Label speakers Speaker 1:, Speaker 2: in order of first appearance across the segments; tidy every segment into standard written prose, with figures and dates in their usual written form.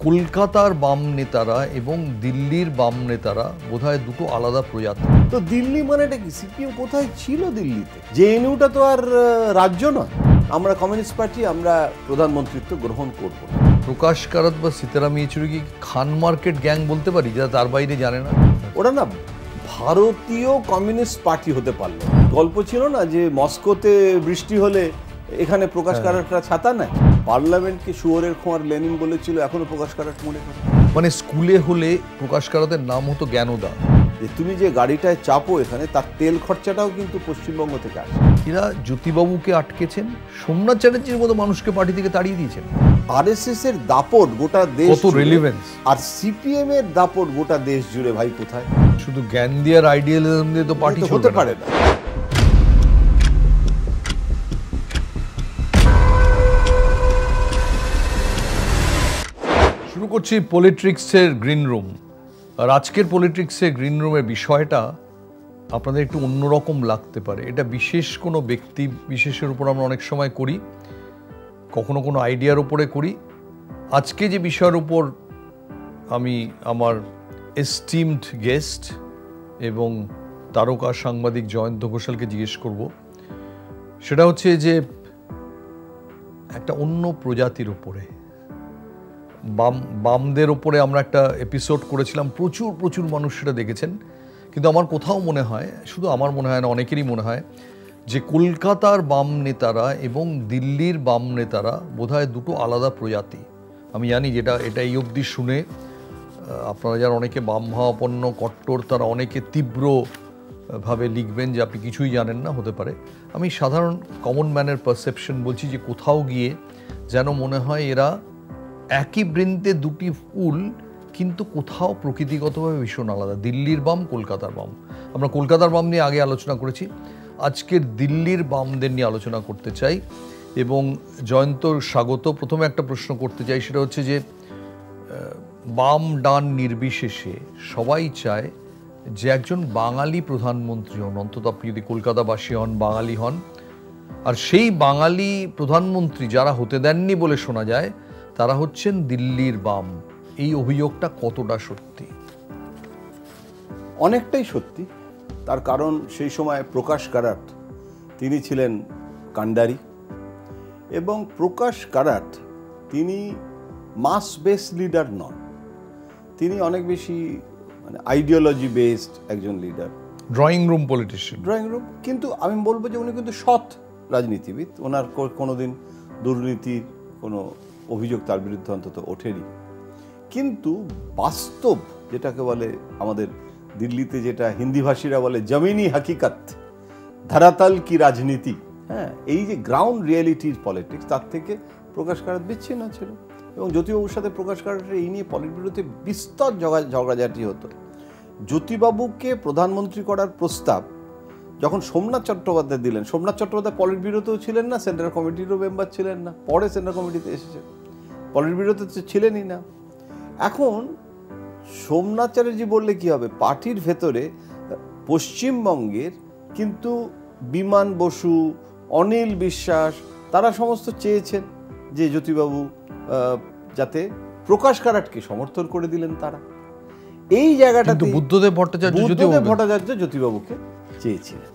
Speaker 1: কলকাতার বাম নেতারা এবং দিল্লির বাম নেতারা বোধহয় দুটো আলাদা প্রজাতি।
Speaker 2: তো দিল্লি মানেটা কি? সিপিএম কোথায় ছিল দিল্লিতে? জেএনইউটা তো আর রাজ্য নয়। আমরা কমিউনিস্ট পার্টি, আমরা প্রধানমন্ত্রিত্ব গ্রহণ করব না।
Speaker 1: প্রকাশ কারাত বা সীতারাম ইয়েচুরি কি খান মার্কেট গ্যাং বলতে পারি, যারা তার বাইরে জানে না?
Speaker 2: ওরা না ভারতীয় কমিউনিস্ট পার্টি হতে পারলো। গল্প ছিল না যে মস্কোতে বৃষ্টি হলে এখানে প্রকাশ কারাটরা ছাতা নেয়। পার্লামেন্টকে শুয়োরের খোঁয়ার লেনিন বলেছিল, এখনো প্রকাশ কারাট মনে করে।
Speaker 1: মানে স্কুলে হলে প্রকাশ কারাতের নাম হতো জ্ঞানদা।
Speaker 2: যে তুমি যে গাড়িটায় চাপো এখানে, তার তেল খরচাটাও কিন্তু পশ্চিমবঙ্গ থেকে আসে।
Speaker 1: এরা জ্যোতিবাবুকে আটকেছেন, সোমনাথ চ্যাটার্জির মতো মানুষকে পার্টি থেকে তাড়িয়ে দিয়েছেন।
Speaker 2: আরএসএস এর দাপট গোটা দেশ,
Speaker 1: কত রেলিভেন্স।
Speaker 2: আর সিপিএম এর দাপট গোটা দেশ জুড়ে। ভাই কোথায়?
Speaker 1: শুধু জ্ঞান দিয়ে আর আইডিয়ালিজম দিয়ে তো পার্টি
Speaker 2: হতে পারে না।
Speaker 1: শুরু করছি পলিটিক্সের গ্রিন রুম। আর আজকের পলিটিক্সের গ্রিন রুমের বিষয়টা আপনাদের একটু অন্যরকম লাগতে পারে। এটা বিশেষ কোনো ব্যক্তি বিশেষের উপর আমরা অনেক সময় করি, কখনো কোনো আইডিয়ার উপরে করি। আজকে যে বিষয়ের উপর আমি আমার এস্টিমড গেস্ট এবং তারকা সাংবাদিক জয়ন্ত ঘোষালকে জিজ্ঞেস করব, সেটা হচ্ছে যে একটা অন্য প্রজাতির উপরে, বামদের ওপরে আমরা একটা এপিসোড করেছিলাম। প্রচুর মানুষ সেটা দেখেছেন। কিন্তু আমার কোথাও মনে হয়, শুধু আমার মনে হয় না, অনেকেরই মনে হয় যে কলকাতার বাম নেতারা এবং দিল্লির বাম নেতারা বোধহয় দুটো আলাদা প্রজাতি। আমি জানি এটা এই অবধি শুনে আপনারা যারা অনেকে বাম ভাবাপন্ন কট্টর, তারা অনেকে তীব্রভাবে লিখবেন যে আপনি কিছুই জানেন না, হতে পারে। আমি সাধারণ কমন ম্যানের পারসেপশন বলছি যে কোথাও গিয়ে যেন মনে হয় এরা একই বৃন্তে দুটি ফুল, কিন্তু কোথাও প্রকৃতিগতভাবে ভীষণ আলাদা। দিল্লির বাম, কলকাতার বাম। আমরা কলকাতার বাম নিয়ে আগে আলোচনা করেছি, আজকের দিল্লির বামদের নিয়ে আলোচনা করতে চাই। এবং জয়ন্তর স্বাগত। প্রথমে একটা প্রশ্ন করতে চাই, সেটা হচ্ছে যে বাম ডান নির্বিশেষে সবাই চায় যে একজন বাঙালি প্রধানমন্ত্রী হন, অন্তত আপনি যদি কলকাতাবাসী হন, বাঙালি হন। আর সেই বাঙালি প্রধানমন্ত্রী যারা হতে দেননি বলে শোনা যায়, তারা হচ্ছেন দিল্লির বাম। এই অভিযোগটা কতটা সত্যি?
Speaker 2: অনেকটাই সত্যি। তার কারণ সেই সময় প্রকাশ কারাট তিনি ছিলেন কান্ডারি, এবং প্রকাশ কারাট তিনি মাস বেসড লিডার নন, তিনি অনেক বেশি মানে আইডিওলজি বেসড একজন leader,
Speaker 1: drawing room politician.
Speaker 2: Drawing room. কিন্তু আমি বলবো যে উনি কিন্তু সৎ রাজনীতিবিদ। ওনার কোনোদিন দুর্নীতির কোনো অভিযোগ তার বিরুদ্ধে অন্তত ওঠেনি। কিন্তু বাস্তব যেটাকে বলে আমাদের দিল্লিতে, যেটা হিন্দিভাষীরা বলে জমিনি হাকিকত, ধরাতল কি রাজনীতি, হ্যাঁ, এই যে গ্রাউন্ড রিয়েলিটির পলিটিক্স, তার থেকে প্রকাশ কারাট বিচ্ছিন্ন ছিল। এবং জ্যোতিবাবুর সাথে প্রকাশ কারাটের এই নিয়ে পলিট ব্যুরোতে বিস্তর ঝগড়াঝাটি হতো। জ্যোতিবাবুকে প্রধানমন্ত্রী করার প্রস্তাব যখন সোমনাথ চট্টোপাধ্যায় দিলেন, সোমনাথ চট্টোপাধ্যায় পলিট ব্যুরোতেও ছিলেন না, সেন্ট্রাল কমিটিরও মেম্বার ছিলেন না, পরে সেন্ট্রাল কমিটিতে এসেছেন, পলিট ব্যুরোতে তো ছিলেনই না। এখন সোমনাথ চ্যাটার্জি বললে কি হবে? পার্টির ভেতরে পশ্চিমবঙ্গের কিন্তু বিমান বসু, অনিল বিশ্বাস, তারা সমস্ত চেয়েছেন যে জ্যোতিবাবু যাতে প্রকাশ কারাটকে সমর্থন করে দিলেন। তারা এই জায়গাটাতে বুদ্ধদেব ভট্টাচার্য জ্যোতিবাবুকে চেয়েছিলেন।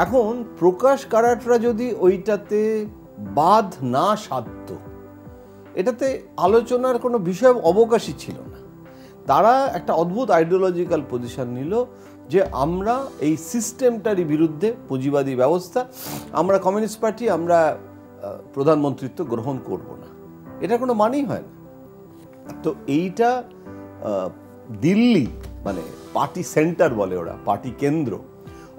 Speaker 2: এখন প্রকাশ কারাটরা যদি ওইটাতে বাদ না সাধত, এটাতে আলোচনার কোনো বিষয় অবকাশই ছিল না। তারা একটা অদ্ভুত আইডিওলজিক্যাল পজিশন নিল যে আমরা এই সিস্টেমটারই বিরুদ্ধে, পুঁজিবাদী ব্যবস্থা, আমরা কমিউনিস্ট পার্টি, আমরা প্রধানমন্ত্রিত্ব গ্রহণ করব না। এটা কোনো মানেই হয় না। তো এইটা দিল্লি মানে পার্টি সেন্টার বলে ওরা, পার্টি কেন্দ্র,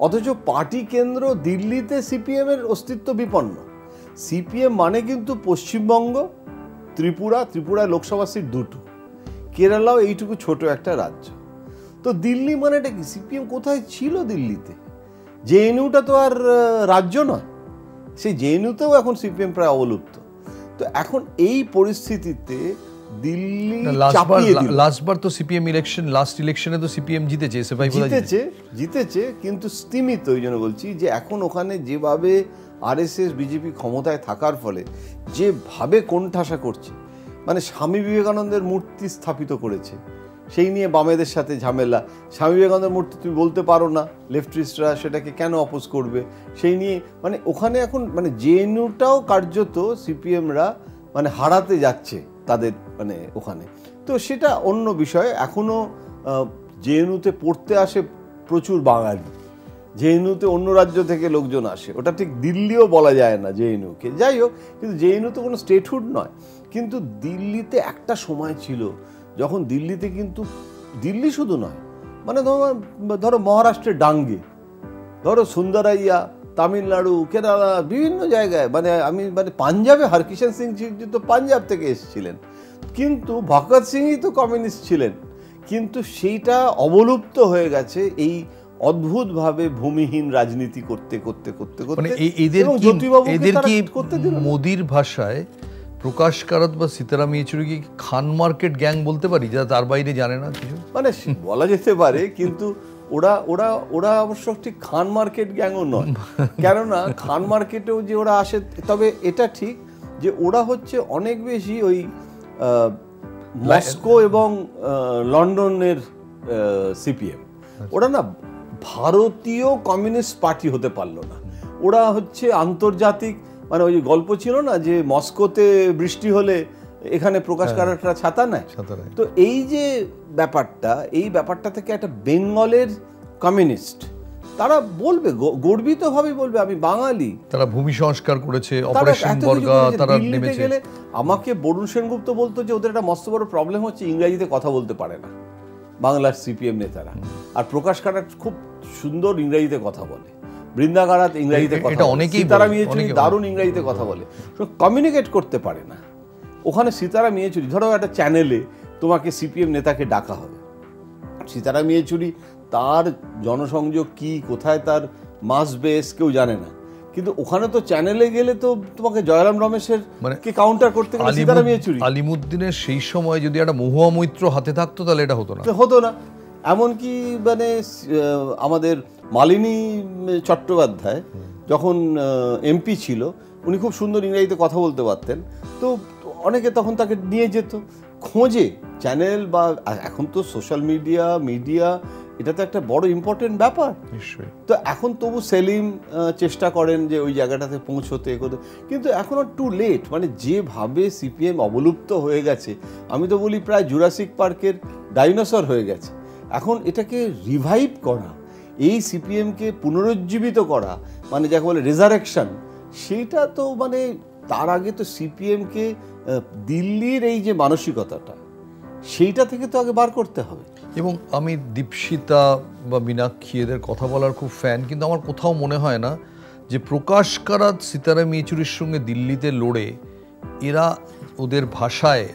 Speaker 2: অথচ পার্টি কেন্দ্র দিল্লিতে সিপিএমের অস্তিত্ব বিপন্ন। সিপিএম মানে কিন্তু পশ্চিমবঙ্গ, ত্রিপুরায় লোকসভা সিট দুটো, কেরালাও এইটুকু ছোট একটা রাজ্য। তো দিল্লি মানেটা কি? সিপিএম কোথায় ছিল দিল্লিতে? জেএনইউটা তো আর রাজ্য নয়, সেই জেএনইউতেও এখন সিপিএম প্রায় অবলুপ্ত। তো এখন এই পরিস্থিতিতে দিল্লি
Speaker 1: লাস্টবার তো সিপিএম ইলেকশন, লাস্ট ইলেকশনে তো সিপিএম জিতেছে, কিন্তু স্তিমিত। ওই জন্য বলছি যে এখন ওখানে যেভাবে আরএসএস বিজেপি ক্ষমতায় থাকার ফলে যেভাবে কোণঠাসা করছে,
Speaker 2: মানে স্বামী বিবেকানন্দের মূর্তি স্থাপিত করেছে, সেই নিয়ে বামেদের সাথে ঝামেলা। স্বামী বিবেকানন্দের মূর্তি তুমি বলতে পারো না, লেফটিস্টরা সেটাকে কেন অপোজ করবে, সেই নিয়ে মানে ওখানে এখন মানে জেএনইউটাও কার্যত সিপিএমরা মানে হারাতে যাচ্ছে তাদের মানে ওখানে। তো সেটা অন্য বিষয়। এখনও জেএনইউতে পড়তে আসে প্রচুর বাঙালি, জেএনইউতে অন্য রাজ্য থেকে লোকজন আসে, ওটা ঠিক দিল্লিও বলা যায় না জেএনইউকে। যাই হোক, কিন্তু জেএনইউ তো কোনো স্টেটহুড নয়। কিন্তু দিল্লিতে একটা সময় ছিল যখন দিল্লিতে কিন্তু, দিল্লি শুধু নয়, মানে ধরো মহারাষ্ট্রের ডাঙ্গে, ধরো সুন্দরাইয়া, তামিলনাড়ু, কেরালা, বিভিন্ন জায়গায়, মানে আমি মানে পাঞ্জাবে হরকিষেণ সিং জি তো পাঞ্জাব থেকে এসেছিলেন, কিন্তু ভগৎ সিংই তো কমিউনিস্ট ছিলেন। কিন্তু সেইটা অবলুপ্ত হয়ে গেছে এই অদ্ভুতভাবে ভূমিহীন রাজনীতি করতে করতে করতে করতে।
Speaker 1: এদের কি মোদির ভাষায় প্রকাশ কারাত বা সীতারাম ইয়েচুরি কি খান মার্কেট গ্যাং বলতে পারি, যা তার বাইরে জানে না কিছু?
Speaker 2: মানে বলা যেতে পারে, কিন্তু ওরা ওরা ওরা অবশ্য ঠিক খান মার্কেট গ্যাংও নয়, কেননা খান মার্কেটেও যে ওরা আসে, তবে এটা ঠিক যে ওরা হচ্ছে অনেক বেশি ওই মস্কো এবং লন্ডনের সিপিএম। ওরা না ভারতীয় কমিউনিস্ট পার্টি হতে পারলো না, ওরা হচ্ছে আন্তর্জাতিক, মানে ওই গল্প ছিল না যে মস্কোতে বৃষ্টি হলে এখানে প্রকাশ কারাটরা ছাতা নেয়। তো এই যে ব্যাপারটা, এই ব্যাপারটা থেকে একটা বেঙ্গলের কমিউনিস্ট তারা বলবে, গর্বিতভাবে বলবে আমি বাঙালি।
Speaker 1: তারা ভূমি সংস্কার করেছে, অপারেশন বর্গা তারা নেমেছে।
Speaker 2: আমাকে বরুণ সেনগুপ্ত বলতো যে ওদের একটা মস্ত বড় প্রবলেম হচ্ছে ইংরেজিতে কথা বলতে পারে না বাংলার সিপিএম নেতারা, আর প্রকাশ কারাট খুব সুন্দর ইংরেজিতে কথা বলে, বৃন্দা কারাত ইংরেজিতে কথা বলে, সীতারাম ইয়েচুরি দারুণ ইংরেজিতে কথা বলে, কমিউনিকেট করতে পারে না। ওখানে সীতারাম ইয়েচুরি, ধরো একটা চ্যানেলে তোমাকে সিপিএম নেতাকে ডাকা হবে, সীতারাম ইয়েচুরি তার জনসংযোগ কি, কোথায় তার মাস বেস কেউ জানে না, কিন্তু ওখানে তো চ্যানেলে গেলে তো তোমাকে জয়রাম রমেশের মানে কে কাউন্টার করতে গেলে সীতারাম ইয়েচুরি।
Speaker 1: আলিমুদ্দিনের সেই সময় যদি একটা মহুয়া মৈত্র হাতে থাকতো তাহলে এটা
Speaker 2: হতো না। এমনকি মানে আমাদের মালিনী চট্টোপাধ্যায় যখন এমপি ছিল, উনি খুব সুন্দর ইংরেজিতে কথা বলতে পারতেন, তো অনেকে তখন তাকে নিয়ে যেত খোঁজে চ্যানেল, বা এখন তো সোশ্যাল মিডিয়া এটা তো একটা বড় ইম্পর্টেন্ট ব্যাপার। তো এখন তবু সেলিম চেষ্টা করেন যে ওই জায়গাটাতে পৌঁছতে, কিন্তু এখন আর টু লেট। মানে যেভাবে সিপিএম অবলুপ্ত হয়ে গেছে, আমি তো বলি প্রায় জুরাসিক পার্কের ডাইনোসর হয়ে গেছে। এখন এটাকে রিভাইভ করা, এই সিপিএমকে পুনরুজ্জীবিত করা, মানে যাকে বলে রেজারেকশন, সেইটা তো মানে তার আগে তো সিপিএমকে দিল্লির এই যে মানসিকতাটা, সেইটা থেকে তো আগে বার করতে হবে।
Speaker 1: এবং আমি দীপশিতা বা মীনাক্ষী এদের কথা বলার খুব ফ্যান, কিন্তু আমার কোথাও মনে হয় না যে প্রকাশ কারাত সীতারাম ইয়েচুরির সঙ্গে দিল্লিতে লড়ে, এরা ওদের ভাষায়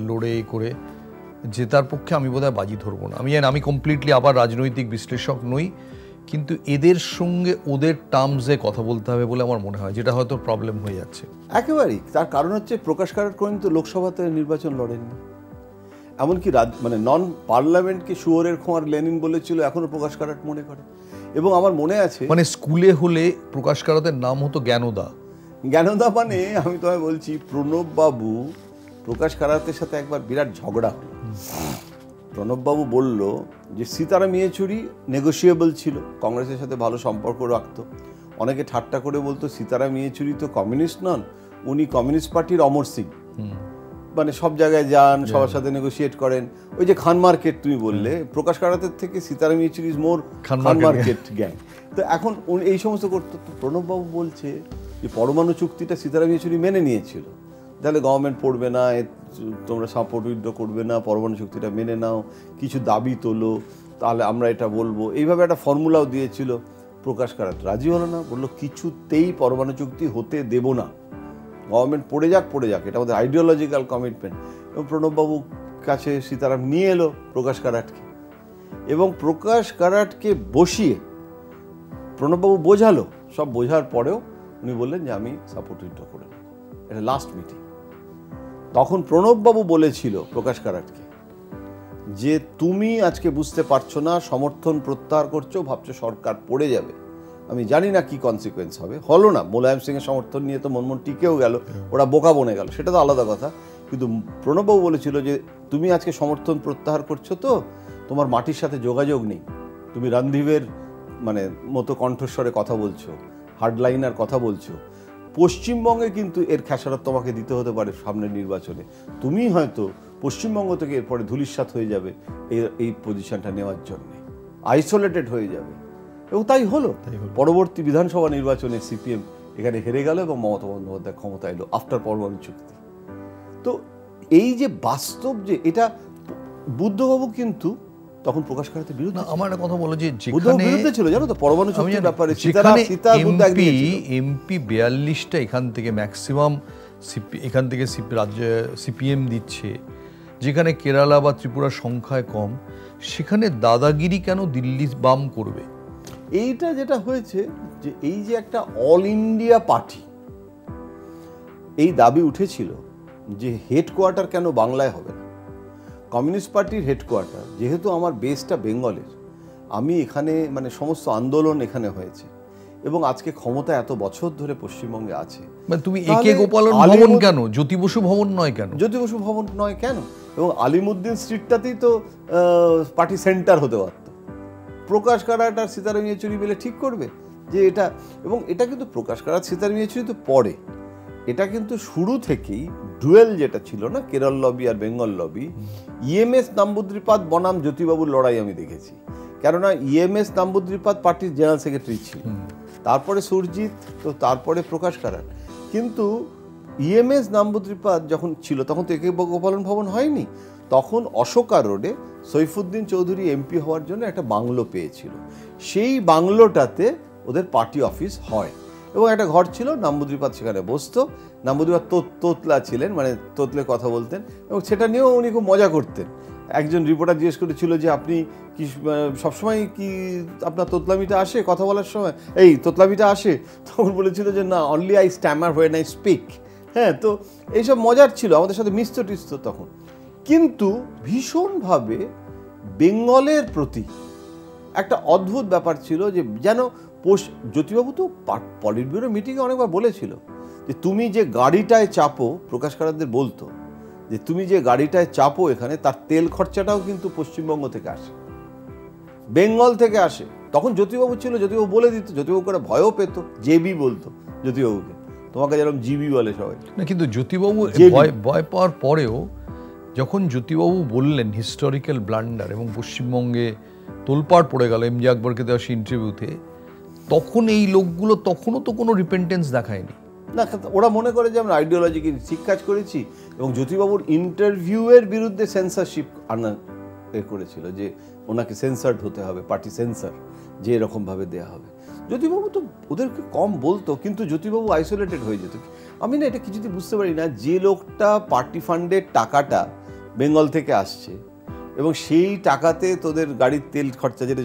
Speaker 1: লড়ে করে জেতার পক্ষে আমি বোধহয় বাজি ধরবো না। আমি কমপ্লিটলি আবার রাজনৈতিক বিশ্লেষক নই, কিন্তু এদের সঙ্গে ওদের টার্মসে কথা বলতে হবে বলে আমার মনে হয়, যেটা হয়তো প্রবলেম হয়ে যাচ্ছে।
Speaker 2: একেবারেই তার কারণ হচ্ছে প্রকাশ কারাট কিন্তু লোকসভাতে নির্বাচন লড়েননি, এমনকি মানে নন পার্লামেন্টকে শুয়োরের খোঁয়ার লেনিন বলেছিল, এখনো প্রকাশ কারাট মনে করে। এবং আমার মনে আছে
Speaker 1: মানে স্কুলে হলে প্রকাশ কারাতের নাম হতো জ্ঞানদা।
Speaker 2: মানে আমি তোমায় বলছি, প্রণব বাবু প্রকাশ কারাতের সাথে একবার বিরাট ঝগড়া হলো। প্রণব বাবু বলল যে সীতারাম ইয়েচুরি নেগোশিয়েবল ছিল, কংগ্রেসের সাথে ভালো সম্পর্ক রাখতো। অনেকে ঠাট্টা করে বলতো সীতারাম ইয়েচুরি তো কমিউনিস্ট নন, উনি কমিউনিস্ট পার্টির অমর সিং, মানে সব জায়গায় যান, সবার সাথে নেগোশিয়েট করেন। ওই যে খান মার্কেট তুমি বললে, প্রকাশ কারাতের থেকে Sitaram Yechury is more Khan market gang. তো এখন এই সমস্ত করতো। তো প্রণববাবু বলছে যে পরমাণু চুক্তিটা সীতারাম ইয়েচুরি মেনে নিয়েছিল, তাহলে গভর্নমেন্ট পড়বে না, তোমরা সাপোর্ট উইথড্র করবে না, পরমাণু চুক্তিটা মেনে নাও, কিছু দাবি তোলো, তাহলে আমরা এটা বলবো। এইভাবে একটা ফর্মুলাও দিয়েছিল। প্রকাশ কারাট রাজি হলো না, বললো কিছুতেই পরমাণু চুক্তি হতে দেব না, গভর্নমেন্ট পড়ে যাক, এটা আমাদের আইডিওলজিক্যাল কমিটমেন্ট। এবং প্রণববাবুর কাছে সীতারাম নিয়ে এলো প্রকাশ কারাটকে, এবং প্রকাশ কারাটকে বসিয়ে প্রণববাবু বোঝালো, সব বোঝার পরেও উনি বললেন যে আমি সাপোর্ট উইথড্র করে নেব। এটা লাস্ট মিটিং। তখন প্রণববাবু বলেছিল প্রকাশ কারাটকে যে তুমি আজকে বুঝতে পারছো না, সমর্থন প্রত্যাহার করছো, ভাবছো সরকার পড়ে যাবে, আমি জানি না কি কনসিকুয়েন্স হবে। হলো না, মোলায়েম সিংয়ের সমর্থন নিয়ে তো মনমোহন টিকেও গেল, ওরা বোকা বনে গেল, সেটা তো আলাদা কথা। কিন্তু প্রণববাবু বলেছিল যে তুমি আজকে সমর্থন প্রত্যাহার করছো, তো তোমার মাটির সাথে যোগাযোগ নেই, তুমি রণধীরের মানে মতো কণ্ঠস্বরে কথা বলছো, হার্ডলাইনার কথা বলছো। পশ্চিমবঙ্গে কিন্তু এর খেসারত তোমাকে দিতে হতে পারে সামনের নির্বাচনে, তুমি হয়তো পশ্চিমবঙ্গ থেকে এরপরে ধূলিসাৎ হয়ে যাবে এই পজিশনটা নেওয়ার জন্য, আইসোলেটেড হয়ে যাবে। এবং তাই হলো। পরবর্তী বিধানসভা নির্বাচনে সিপিএম এখানে হেরে গেল এবং মমতা বন্দ্যোপাধ্যায় ক্ষমতা এলো আফটার পরমাণু চুক্তি। তো এই যে বাস্তব, যে এটা বুদ্ধবাবু কিন্তু তখন প্রকাশ করাতে বিরুদ্ধে,
Speaker 1: আমার একটা কথা বলো যে
Speaker 2: যেখানে বিরুদ্ধে ছিল জানো তো পরমাণু চুক্তির ব্যাপারে,
Speaker 1: এমপি 42টা এখান থেকে ম্যাক্সিমাম এখান থেকে সিপিএম দিচ্ছে, যেখানে কেরালা বা ত্রিপুরার সংখ্যায় কম, সেখানে দাদাগিরি কেন দিল্লি বাম করবে?
Speaker 2: এইটা যেটা হয়েছে যে এই যে একটা অল ইন্ডিয়া পার্টি, এই দাবি উঠেছিল যে হেডকোয়ার্টার কেন বাংলায় হবে না। কমিউনিস্ট পার্টির হেডকোয়ার্টার যেহেতু আমার বেসটা বেঙ্গলের, আমি এখানে মানে সমস্ত আন্দোলন এখানে হয়েছে এবং আজকে ক্ষমতা এত বছর ধরে পশ্চিমবঙ্গে আছে,
Speaker 1: মানে তুমি একে গোপালন ভবন কেন, জ্যোতি বসু ভবন নয় কেন?
Speaker 2: জ্যোতি বসু ভবন নয় কেন? এবং আলিমুদ্দিন স্ট্রিটটাতেই তো পার্টি সেন্টার হতে পারত। প্রকাশ কারাট আর সীতারাম ইয়েচুরি মিলে ঠিক করবে যে এটা, এবং এটা কিন্তু প্রকাশ কারাট সীতারাম ইয়েচুরি তো পরে, এটা কিন্তু শুরু থেকেই ডুয়েল যেটা ছিল না, কেরল লবি আর বেঙ্গল লবি, ইএমএস নাম্বুদ্রিপাদ বনাম জ্যোতিবাবুর লড়াই আমি দেখেছি। কেননা ইএমএস নাম্বুদ্রিপাদ পার্টির জেনারেল সেক্রেটারি ছিল, তারপরে সুরজিৎ, তো তারপরে প্রকাশ কারাট। কিন্তু ইএমএস নাম্বুদ্রিপাদ যখন ছিল তখন তো একে গোপালন ভবন হয়নি, তখন অশোকা রোডে সৈফুদ্দিন চৌধুরী এমপি হওয়ার জন্য একটা বাংলো পেয়েছিল, সেই বাংলোটাতে ওদের পার্টি অফিস হয় এবং একটা ঘর ছিল, নাম্বুদ্রিপাদ সেখানে বসতো। নাম্বুদ্রিপাদ তোতলা ছিলেন, মানে তোতলে কথা বলতেন এবং সেটা নিয়েও উনি খুব মজা করতেন। একজন রিপোর্টার জিজ্ঞেস করেছিল যে আপনি কি সবসময় কি আপনার তোতলামিটা আসে কথা বলার সময়, এই তোতলামিটা আসে? তখন বলেছিল যে না, only I Starmer when I speak. হ্যাঁ, তো এইসব মজার ছিল, আমাদের সাথে মিশতো টিশতো তখন। কিন্তু ভীষণভাবে বেঙ্গলের প্রতি একটা অদ্ভুত ব্যাপার ছিল যে যেন জ্যোতিবাবু তো পলিট ব্যুরো মিটিংয়ে অনেকবার বলেছিল যে তুমি যে গাড়িটায় চাপো, প্রকাশ কারাটদের বলতো যে তুমি যে গাড়িটায় চাপো এখানে, তার তেল খরচাটাও কিন্তু পশ্চিমবঙ্গ থেকে আসে, বেঙ্গল থেকে আসে। তখন জ্যোতিবাবু ছিল, জ্যোতিবাবু বলে দিত, জ্যোতিবাবু করে ভয়ও পেত, জেবি বলতো জ্যোতিবাবুকে, তোমাকে যেরকম জিবি বলে সবাই না।
Speaker 1: কিন্তু জ্যোতিবাবু ভয় পাওয়ার পরেও যখন জ্যোতিবাবু বললেন হিস্টোরিক্যাল ব্লান্ডার এবং পশ্চিমবঙ্গে তোলপাড় পড়ে গেল এমজি আকবরকে দেওয়া সেই ইন্টারভিউতে, তখন এই লোকগুলো তখনও তো কোনো রিপেন্টেন্স দেখায়নি
Speaker 2: না। ওরা মনে করে যে আমরা আইডিওলজিকে ঠিক কাজ করেছি, এবং জ্যোতিবাবুর ইন্টারভিউয়ের বিরুদ্ধে সেন্সারশিপ আনা করেছিল যে ওনাকে সেন্সার্ড হতে হবে, পার্টি সেন্সার, যে এরকমভাবে দেওয়া হবে। জ্যোতিবাবু তো ওদেরকে কম বলতো, কিন্তু জ্যোতিবাবু আইসোলেটেড হয়ে যেত। আমি না এটা কিছুতেই বুঝতে পারি না, যে লোকটা পার্টি ফান্ডের টাকাটা বেঙ্গল থেকে আসছে এবং সেই টাকাতে তোদের গাড়ির তেল খরচা যেটা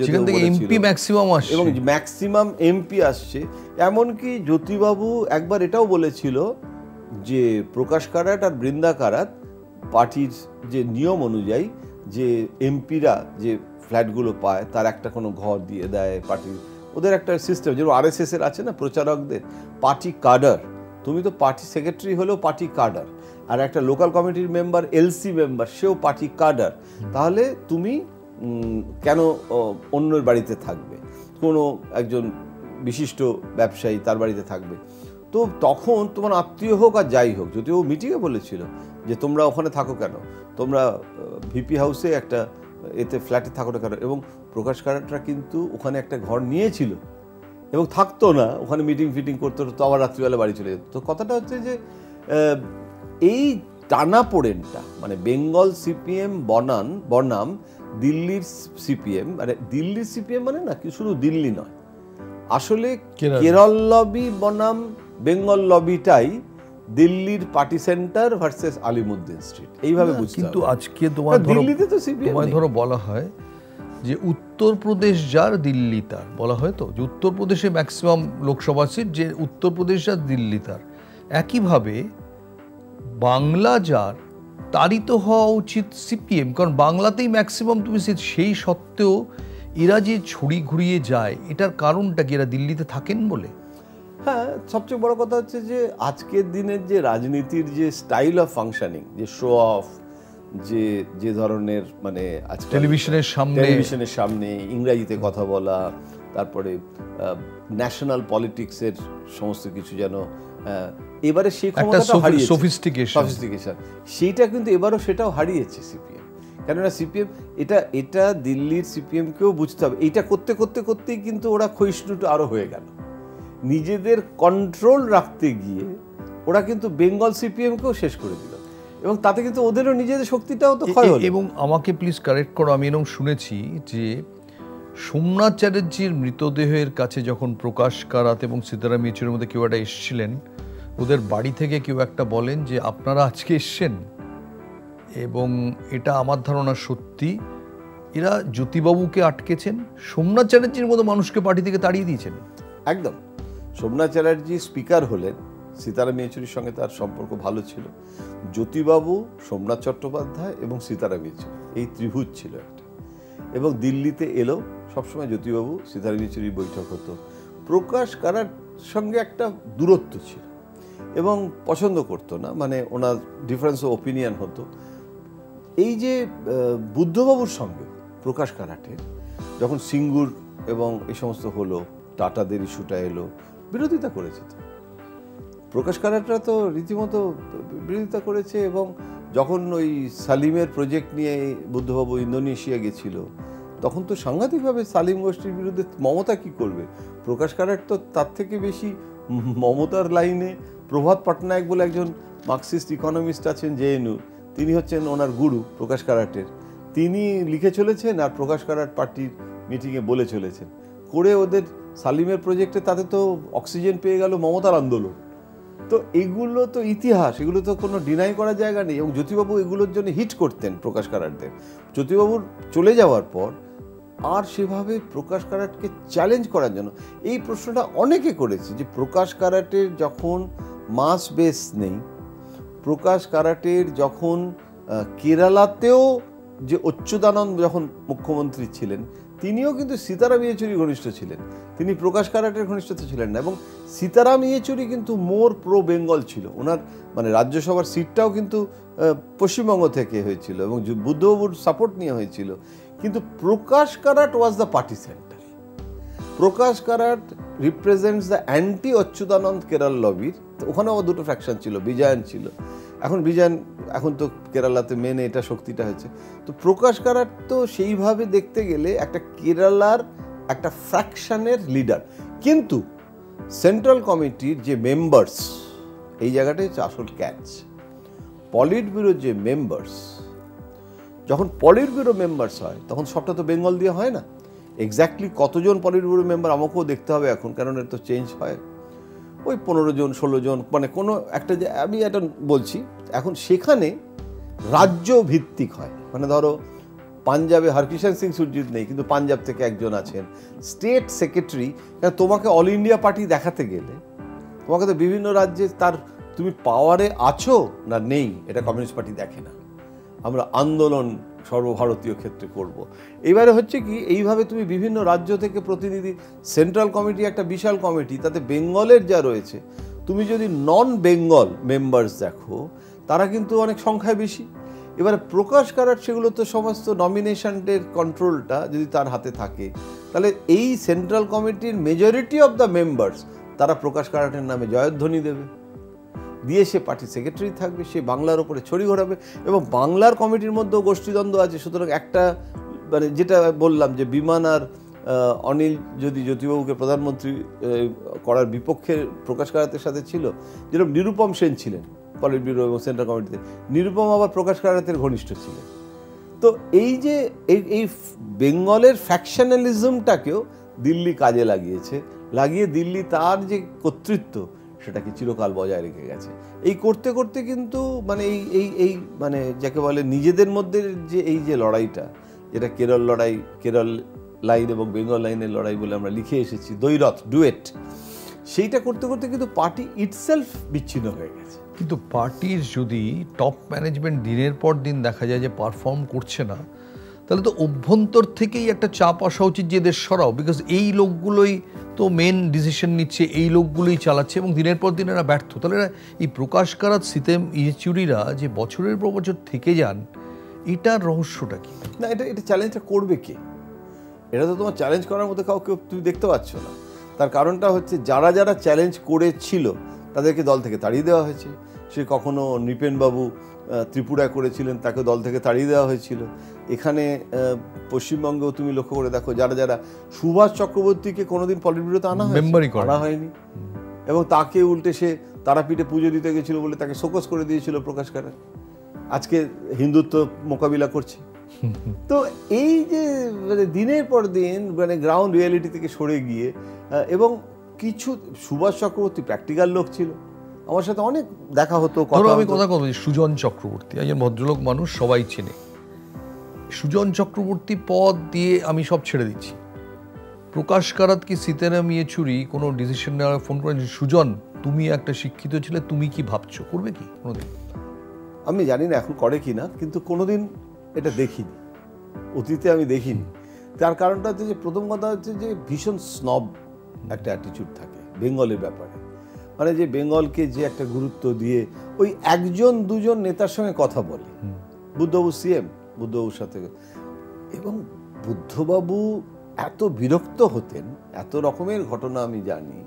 Speaker 1: এমপি ম্যাক্সিমাম আসছে
Speaker 2: এবং ম্যাক্সিমাম এমপি আসছে, এমনকি জ্যোতিবাবু একবার এটাও বলেছিল যে প্রকাশ কারাট আর বৃন্দা কারাট পার্টির যে নিয়ম অনুযায়ী যে এমপিরা যে ফ্ল্যাটগুলো পায় তার একটা কোনো ঘর দিয়ে দেয় পার্টির, ওদের একটা সিস্টেম যেরকম আরএসএস এর আছে না প্রচারকদের পার্টি কাডার, তুমি তো পার্টি সেক্রেটারি হলেও পার্টি কাডার, আর একটা লোকাল কমিটির মেম্বার এলসি মেম্বার সেও পার্টি কাডার, তাহলে তুমি কেন অন্যের বাড়িতে থাকবে, কোনো একজন বিশিষ্ট ব্যবসায়ী তার বাড়িতে থাকবে। তো তখন তোমার আত্মীয় হোক আর যাই হোক, যদিও মিটিংয়ে বলেছিল যে তোমরা ওখানে থাকো কেন, তোমরা ভিপি হাউসে একটা এতে ফ্ল্যাটে থাকো না কেন। এবং প্রকাশ কারাটরা কিন্তু ওখানে একটা ঘর নিয়েছিল এবং থাকতো না, ওখানে মিটিং ফিটিং করতে হতো, আবার রাত্রিবেলা বাড়ি চলে যেত। তো কথাটা হচ্ছে যে এই টানাপোড়েনটা, মানে বেঙ্গল সিপিএম বনাম দিল্লির সিপিএম, মানে দিল্লির সিপিএম মানে না কি শুধু দিল্লি নয়, আসলে কেরল লবি বনাম বেঙ্গল লবিটাই দিল্লির party centre versus Alimuddin street, এইভাবে বুঝতে।
Speaker 1: কিন্তু আজকে তোমার দিল্লিতে তো সিপিএম ধরো বলা হয় যে উত্তরপ্রদেশ যার দিল্লি তার, বলা হয় তো যে উত্তরপ্রদেশে ম্যাক্সিমাম লোকসভা সিট, যে উত্তরপ্রদেশ যার দিল্লি তার। একইভাবে বাংলা যার তারই তো হওয়া উচিত সিপিএম, কারণ বাংলাতেই ম্যাক্সিমাম তুমি সিট। সেই সত্ত্বেও এরা যে ছড়ি ঘুরিয়ে যায়, এটার কারণটা কি এরা দিল্লিতে থাকেন বলে?
Speaker 2: হ্যাঁ, সবচেয়ে বড় কথা হচ্ছে যে আজকের দিনের যে রাজনীতির যে স্টাইল অফ ফাংশনিং, যে শো অফ, যে যে ধরনের মানে আজকে
Speaker 1: টেলিভিশনের
Speaker 2: সামনে ইংরাজিতে কথা বলা, তারপরে ন্যাশনাল পলিটিক্সের সমস্ত কিছু যেন এবারে সেই ক্ষমতাটা হারিয়েছে, সফিস্টিকেশন, সেইটা কিন্তু এবারও সেটাও হারিয়েছে সিপিএম। কেননা সিপিএম এটা দিল্লির সিপিএমকেও বুঝতে হবে, এইটা করতে করতে করতেই কিন্তু ওরা ক্ষয়িষ্ণুটা আরও হয়ে গেল। নিজেদের কন্ট্রোল রাখতে গিয়ে ওরা কিন্তু বেঙ্গল সিপিএমকেও শেষ করে দিল, এবং তাতে কিন্তু ওদেরও নিজেদের শক্তিটাও তো ক্ষয় হলো।
Speaker 1: এবং আমাকে প্লিজ কারেক্ট করো, আমি এরকম শুনেছি যে সোমনাথ চ্যাটার্জির মৃতদেহের কাছে যখন প্রকাশ কারাত এবং সীতারাম ইয়েচুরির মধ্যে কেউ একটা এসেছিলেন, ওদের বাড়ি থেকে কেউ একটা বলেন যে আপনারা আজকে এসছেন, এবং এটা আমার ধারণা সত্যি, এরা জ্যোতিবাবুকে আটকেছেন, সোমনাথ চ্যাটার্জির মতো মানুষকে পার্টি থেকে তাড়িয়ে দিয়েছেন।
Speaker 2: একদম। সোমনাথ চ্যাটার্জি স্পিকার হলেন, সীতারাম ইয়েচুরির সঙ্গে তার সম্পর্ক ভালো ছিল। জ্যোতিবাবু, সোমনাথ চট্টোপাধ্যায় এবং সীতারাম ইয়েচুরি, এই ত্রিভুজ ছিল একটা। এবং দিল্লিতে এলো সবসময় জ্যোতিবাবু সীতারাম ইয়েচুরির বৈঠক হতো। প্রকাশ কারার সঙ্গে একটা দূরত্ব ছিল এবং পছন্দ করতো না, মানে ওনার ডিফারেন্স অফ ওপিনিয়ন হতো। এই যে বুদ্ধবাবুর সঙ্গে প্রকাশ কারাটের যখন সিঙ্গুর এবং এই সমস্ত হলো, টাটাদের ইস্যুটা এলো, বিরোধিতা করেছে। তো প্রকাশ কারাটরা তো রীতিমতো বিরোধিতা করেছে। এবং যখন ওই সালিমের প্রজেক্ট নিয়ে বুদ্ধবাবু ইন্দোনেশিয়া গেছিল, তখন তো সাংঘাতিকভাবে সালিম গোষ্ঠীর বিরুদ্ধে মমতা কি করবে। প্রকাশ কারাট তো তার থেকে বেশি মমতার লাইনে প্রভাত পটনায়ক বলে একজন মার্কসিস্ট ইকোনমিস্ট আছেন জেএনইউ, তিনি হচ্ছেন ওনার গুরু প্রকাশ কারাটের। তিনি লিখে চলেছেন আর প্রকাশ কারাট পার্টির মিটিংয়ে বলে চলেছেন করে ওদের সালিমের প্রজেক্টে, তাতে তো অক্সিজেন পেয়ে গেল মমতার আন্দোলন। তো এগুলো তো ইতিহাস, এগুলো তো কোনো ডিনাই করার জায়গা নেই। এবং জ্যোতিবাবু এগুলোর জন্য হিট করতেন প্রকাশ কারাটদের। জ্যোতিবাবুর চলে যাওয়ার পর আর সেভাবে প্রকাশ কারাটকে চ্যালেঞ্জ করার জন্য এই প্রশ্নটা অনেকে করেছে যে প্রকাশ কারাটের যখন মাস বেস নেই, প্রকাশ কারাটের যখন কেরালাতেও যে অচ্যুতানন্দ যখন মুখ্যমন্ত্রী ছিলেন, তিনিও কিন্তু সীতারাম ইয়েচুরি ঘনিষ্ঠ ছিলেন, তিনি প্রকাশ কারাটের ঘনিষ্ঠ ছিলেন না। এবং সীতারাম ইয়েচুরি কিন্তু মোর প্রো বেঙ্গল ছিল, ওনার মানে রাজ্যসভার সিটটাও কিন্তু পশ্চিমবঙ্গ থেকে হয়েছিল এবং বুদ্ধবাবুর সাপোর্ট নিয়ে হয়েছিল। কিন্তু Prakash Karat was the party centre. Prakash Karat represents the anti Achuthanandan Kerala লবির। ওখানেও দুটো ফ্র্যাকশন ছিল, বিজয়ন ছিল। এখন বিজয়ন এখন তো কেরালাতে মেনে এটা শক্তিটা হয়েছে। তো প্রকাশ কারাট তো সেইভাবে দেখতে গেলে একটা কেরালার একটা ফ্র্যাকশনের লিডার। কিন্তু সেন্ট্রাল কমিটির যে মেম্বার্স, এই জায়গাটাই হচ্ছে আসল ক্যাচ। পলিট ব্যুরোর যে মেম্বার্স, যখন পলিট ব্যুরো মেম্বার্স হয় তখন সবটা তো বেঙ্গল দিয়ে হয় না। এক্স্যাক্টলি কতজন পলিট ব্যুরো মেম্বার আমাকেও দেখতে হবে এখন, কারণ এটা তো চেঞ্জ হয়, ওই 15 জন 16 জন, মানে কোনো একটা যে আমি এটা বলছি এখন সেখানে রাজ্য ভিত্তিক হয়। মানে ধরো পাঞ্জাবে হরকিষাণ সিং সুরজিৎ নেই, কিন্তু পাঞ্জাব থেকে একজন আছেন স্টেট সেক্রেটারি। তোমাকে অল ইন্ডিয়া পার্টি দেখাতে গেলে তোমাকে তো বিভিন্ন রাজ্যে তার তুমি পাওয়ারে আছো না নেই এটা কমিউনিস্ট পার্টি দেখে না। আমরা আন্দোলন সর্বভারতীয় ক্ষেত্রে করব। এইবারে হচ্ছে কি, এইভাবে তুমি বিভিন্ন রাজ্য থেকে প্রতিনিধি, সেন্ট্রাল কমিটি একটা বিশাল কমিটি, তাতে বেঙ্গলের যা রয়েছে, তুমি যদি নন বেঙ্গল মেম্বার্স দেখো তারা কিন্তু অনেক সংখ্যায় বেশি। এবারে প্রকাশ কারাট সেগুলো তো সমস্ত নমিনেশনের কন্ট্রোলটা যদি তার হাতে থাকে, তাহলে এই সেন্ট্রাল কমিটির মেজরিটি অফ দ্য মেম্বার্স তারা প্রকাশ কারাটের নামে জয়ধ্বনি দেবে, দিয়ে সে পার্টি সেক্রেটারি থাকবে, সে বাংলার ওপরে ছড়ি ঘোরাবে। এবং বাংলার কমিটির মধ্যেও গোষ্ঠীদ্বন্দ্ব আছে। সুতরাং একটা মানে যেটা বললাম যে বিমান আর অনিল যদি জ্যোতিবাবুকে প্রধানমন্ত্রী করার বিপক্ষে প্রকাশ কারাতের সাথে ছিল, যেরকম নিরুপম সেন ছিলেন পলিট ব্যুরো এবং সেন্ট্রাল কমিটিতে, নিরুপম আবার প্রকাশ কারাতের ঘনিষ্ঠ ছিলেন। তো এই যে এই বেঙ্গলের ফ্যাকশনালিজমটাকেও দিল্লি কাজে লাগিয়ে দিল্লি তার যে কর্তৃত্ব সেটাকে চিরকাল বজায় রেখে গেছে। এই করতে করতে কিন্তু মানে এই মানে যাকে বলে নিজেদের মধ্যে যে এই যে লড়াইটা, যেটা কেরল লড়াই, কেরল লাইন এবং বেঙ্গল লাইনের লড়াই বলে আমরা লিখে এসেছি, দ্বৈরথ ডুয়েট, সেইটা করতে করতে কিন্তু পার্টি ইটসেলফ বিচ্ছিন্ন হয়ে গেছে।
Speaker 1: কিন্তু পার্টির যদি টপ ম্যানেজমেন্ট দিনের পর দিন দেখা যায় যে পারফর্ম করছে না, তাহলে তো অভ্যন্তর থেকেই একটা চাপ আসা উচিত যে এদের সরাও, বিকজ এই লোকগুলোই তো মেন ডিসিশন নিচ্ছে, এই লোকগুলোই চালাচ্ছে এবং দিনের পর দিন এরা ব্যর্থ। তাহলে এরা এই প্রকাশ কারাত, সিতেম ইয়েচুরিরা যে বছরের পর বছর থেকে যান, এটার রহস্যটা কি?
Speaker 2: না, এটা চ্যালেঞ্জটা করবে কে? এটা তো তোমার চ্যালেঞ্জ করার মধ্যে কাউকে তুমি দেখতে পাচ্ছ না। তার কারণটা হচ্ছে যারা যারা চ্যালেঞ্জ করেছিল তাদেরকে দল থেকে তাড়িয়ে দেওয়া হয়েছে। সে কখনো নৃপেনবাবু ত্রিপুরায় করেছিলেন, তাকে দল থেকে তাড়িয়ে দেওয়া হয়েছিল। এখানে পশ্চিমবঙ্গেও তুমি লক্ষ্য করে দেখো, যারা যারা সুভাষ চক্রবর্তীকে কোনোদিন পলিটব্যুরোতে আনা হয়নি, এবং তাকে উল্টে সে তারাপীঠে পুজো দিতে গেছিল বলে তাকে শোকজ করে দিয়েছিল প্রকাশ কারাট। আজকে হিন্দুত্ব মোকাবিলা করছে। তো এই যে মানে দিনের পর দিন মানে গ্রাউন্ড রিয়ালিটি থেকে সরে গিয়ে, এবং কিছু সুভাষ চক্রবর্তী প্র্যাকটিক্যাল লোক ছিল, আমার সাথে অনেক দেখা হতো।
Speaker 1: আমি কথা সুজন চক্রবর্তী একজন ভদ্রলোক মানুষ, সবাই চেনে। সুজন চক্রবর্তী পদ দিয়ে আমি সব ছেড়ে দিচ্ছি। প্রকাশ কারাত কি সীতারাম ইয়েচুরি কোনো ডিসিশন নেওয়ার ফোন করেন, সুজন তুমি একটা শিক্ষিত ছেলে, তুমি কি ভাবছো, করবে কি কোনোদিন?
Speaker 2: আমি জানি না এখন করে কি না, কিন্তু কোনোদিন এটা দেখিনি, অতীতে আমি দেখিনি। তার কারণটা হচ্ছে যে প্রথম কথা হচ্ছে যে ভীষণ স্নব একটা অ্যাটিটিউড থাকে বেঙ্গলের ব্যাপারে। মানে যে বেঙ্গলকে যে একটা গুরুত্ব দিয়ে ওই একজন দুজন নেতার সঙ্গে কথা বলে, বুদ্ধবাবু সিএম, বুদ্ধবাবুর সাথে, এবং বুদ্ধবাবু এত বিরক্ত হতেন, এত রকমের ঘটনা আমি জানি,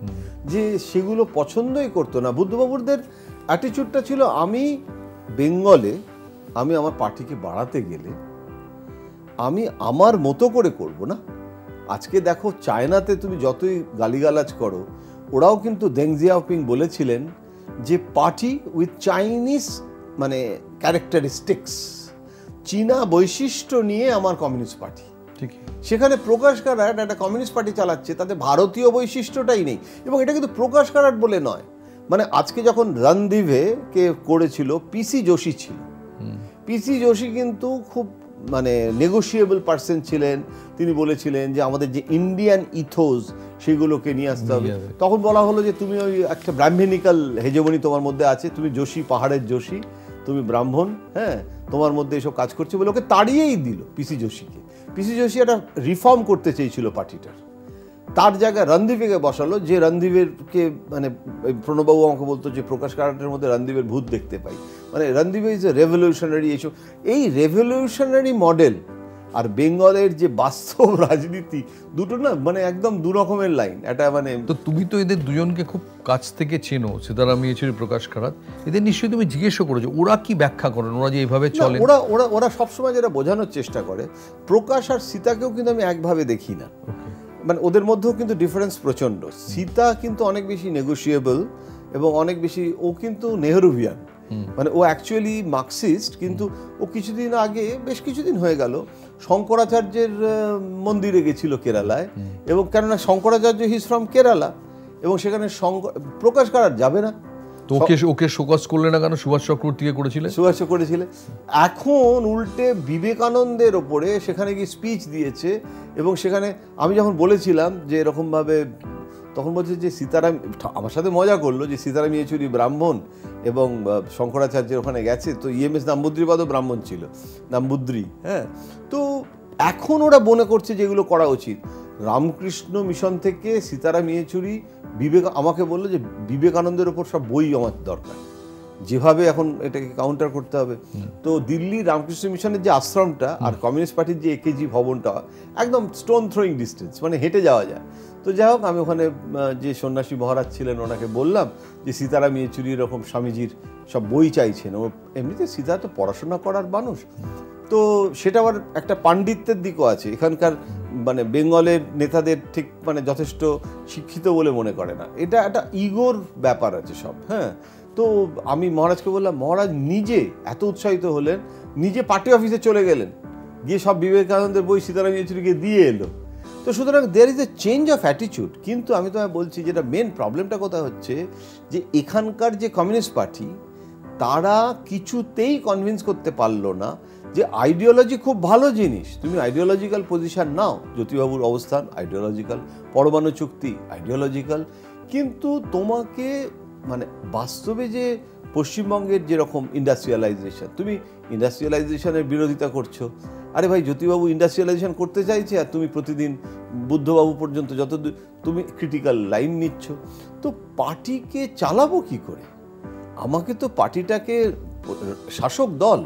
Speaker 2: যে সেগুলো পছন্দই করতো না। বুদ্ধবাবুদের অ্যাটিটিউডটা ছিল, আমি বেঙ্গলে আমি আমার পার্টিকে বাড়াতে গেলে আমি আমার মতো করে করব না। আজকে দেখো চায়নাতে তুমি যতই গালিগালাজ করো, ওরাও কিন্তু দেং জিয়াওপিং বলেছিলেন যে পার্টি উইথ চাইনিজ মানে ক্যারেক্টারিস্টিক্স, চীনা বৈশিষ্ট্য নিয়ে আমার কমিউনিস্ট পার্টি।
Speaker 1: ঠিক,
Speaker 2: সেখানে প্রকাশ কারাট একটা কমিউনিস্ট পার্টি চালাচ্ছে, তাতে ভারতীয় বৈশিষ্ট্যটাই নেই। এবং এটা কিন্তু প্রকাশ কারাট বলে নয়, মানে আজকে যখন রণদিভে কে করেছিল, পিসি যোশী ছিল। পিসি যোশী কিন্তু খুব মানে নেগোশিয়েবল পার্সন ছিলেন। তিনি বলেছিলেন যে আমাদের যে ইন্ডিয়ান ইথোস সেগুলোকে নিয়ে আসতে হবে। তখন বলা হলো যে তুমি ওই একটা ব্রাহ্মণিক্যাল হেজমনি তোমার মধ্যে আছে, তুমি যোশী, পাহাড়ের যোশী, তুমি ব্রাহ্মণ, হ্যাঁ, তোমার মধ্যে এসব কাজ করছে বলে ওকে তাড়িয়েই দিল পিসি যোশীকে। পিসি যোশী একটা রিফর্ম করতে চেয়েছিল পার্টিটার, তার জায়গায় রণদীপকে বসালো, যে রণদীপকে মানে প্রণববাবু আমাকে বলতো যে প্রকাশ কারাটের মধ্যে রণদীপের ভূত দেখতে পাই। মানে রণদীপ ইজ এ রেভলিউশনারি। এইসব এই রেভলিউশনারি মডেল আর বেঙ্গলের যে বাস্তব রাজনীতি, দুটো না মানে একদম দু রকমের লাইন। এটা মানে
Speaker 1: তো তুমি তো এদের দুজনকে খুব কাছ থেকে চেনো, সীতারাম ইয়েচুরি, প্রকাশ কারাত, এদের নিশ্চয়ই তুমি জিজ্ঞেসও করেছো ওরা কি ব্যাখ্যা করেন, ওরা যে এইভাবে চলে?
Speaker 2: ওরা সবসময় যেটা বোঝানোর চেষ্টা করে, প্রকাশ আর সীতাকেও কিন্তু আমি একভাবে দেখি না। মানে ওদের মধ্যেও কিন্তু ডিফারেন্স প্রচণ্ড। সীতা কিন্তু অনেক বেশি নেগোশিয়েবল এবং অনেক বেশি, ও কিন্তু নেহরুভিয়ান, মানে ও অ্যাকচুয়ালি মার্কসিস্ট। কিন্তু ও কিছুদিন আগে, বেশ কিছুদিন হয়ে গেল, শঙ্করাচার্যের মন্দিরে গেছিল কেরালায়, এবং কেননা শঙ্করাচার্য হিজ ফ্রম কেরালা, এবং সেখানে প্রকাশ কারাট যাবে না।
Speaker 1: তো ওকে শোকজ করলে না কেন? সুভাষ চক্রবর্তীকে করেছিলেন।
Speaker 2: এখন উল্টে বিবেকানন্দের ওপরে সেখানে গিয়ে স্পিচ দিয়েছে, এবং সেখানে আমি যখন বলেছিলাম যে এরকমভাবে, তখন বলছে যে সীতারাম, আমার সাথে মজা করলো যে সীতারাম ইয়েচুরি ব্রাহ্মণ এবং শঙ্করাচার্যের ওখানে গেছে, তো ইএমএস নাম্বুদ্রিবাদও ব্রাহ্মণ ছিল, নাম্বুদ্রি। হ্যাঁ, তো এখন ওরা মনে করছে যে এগুলো করা উচিত। রামকৃষ্ণ মিশন থেকে সীতারাম ইয়েচুরি আমাকে বললো যে বিবেকানন্দের ওপর সব বই আমার দরকার, যেভাবে এখন এটাকে কাউন্টার করতে হবে। তো দিল্লি রামকৃষ্ণ মিশনের যে আশ্রমটা আর কমিউনিস্ট পার্টির যে একেজি ভবনটা একদম স্টোন থ্রোয়িং ডিস্টেন্স, মানে হেঁটে যাওয়া যায়। তো যাই হোক, আমি ওখানে যে সন্ন্যাসী মহারাজ ছিলেন ওনাকে বললাম যে সীতারাম ইয়েচুরি এরকম স্বামীজির সব বই চাইছেন। ও এমনিতে সীতা তো পড়াশোনা করার মানুষ, তো সেটা আবার একটা পাণ্ডিত্যের দিকও আছে। এখানকার মানে বেঙ্গলের নেতাদের ঠিক মানে যথেষ্ট শিক্ষিত বলে মনে করে না, এটা একটা ইগোর ব্যাপার আছে সব। হ্যাঁ, তো আমি মহারাজকে বললাম, মহারাজ নিজে এত উৎসাহিত হলেন, নিজে পার্টি অফিসে চলে গেলেন, গিয়ে সব বিবেকানন্দের বই সীতারাম ইয়েচুরিকে দিয়ে এলো। তো সুতরাং there is a change of attitude. কিন্তু আমি তোমায় বলছি যেটা মেন প্রবলেমটা কোথায় হচ্ছে, যে এখানকার যে কমিউনিস্ট পার্টি, তারা কিছুতেই কনভিন্স করতে পারলো না যে আইডিওলজি খুব ভালো জিনিস, তুমি আইডিওলজিক্যাল পজিশন নাও। জ্যোতিবাবুর অবস্থান আইডিওলজিক্যাল, পরমাণু চুক্তি আইডিওলজিক্যাল, কিন্তু তোমাকে মানে বাস্তবে যে পশ্চিমবঙ্গের যেরকম ইন্ডাস্ট্রিয়ালাইজেশন, তুমি ইন্ডাস্ট্রিয়ালাইজেশনের বিরোধিতা করছো, আরে ভাই জ্যোতিবাবু ইন্ডাস্ট্রিয়ালাইজেশন করতে চাইছে আর তুমি প্রতিদিন বুদ্ধবাবু পর্যন্ত যত তুমি ক্রিটিক্যাল লাইন নিচ্ছ। তো পার্টিকে চালাবো কি করে? আমাকে তো পার্টিটাকে, শাসক দল,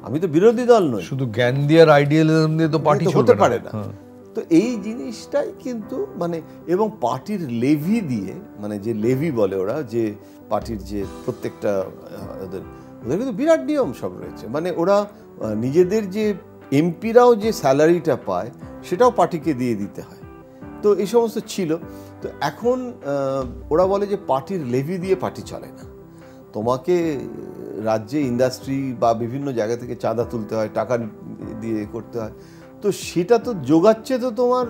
Speaker 2: আমি তো বিরোধী দল নই।
Speaker 1: শুধু জ্ঞান দিয়ে আর আইডিয়ালিজম দিয়ে তো পার্টি
Speaker 2: হতে পারে না। তো এই জিনিসটাই কিন্তু মানে, এবং পার্টির লেভি দিয়ে, মানে যে লেভি বলে ওরা, যে পার্টির যে প্রত্যেকটা ওদের কিন্তু বিরাট নিয়ম সব রয়েছে। মানে ওরা নিজেদের যে এমপিরাও যে স্যালারিটা পায় সেটাও পার্টিকে দিয়ে দিতে হয়। তো এই সমস্ত ছিল। তো এখন ওরা বলে যে পার্টির লেভি দিয়ে পার্টি চলে না, তোমাকে রাজ্যে ইন্ডাস্ট্রি বা বিভিন্ন জায়গা থেকে চাঁদা তুলতে হয়, টাকা দিয়ে করতে হয়। তো সেটা তো যোগাচ্ছে তো তোমার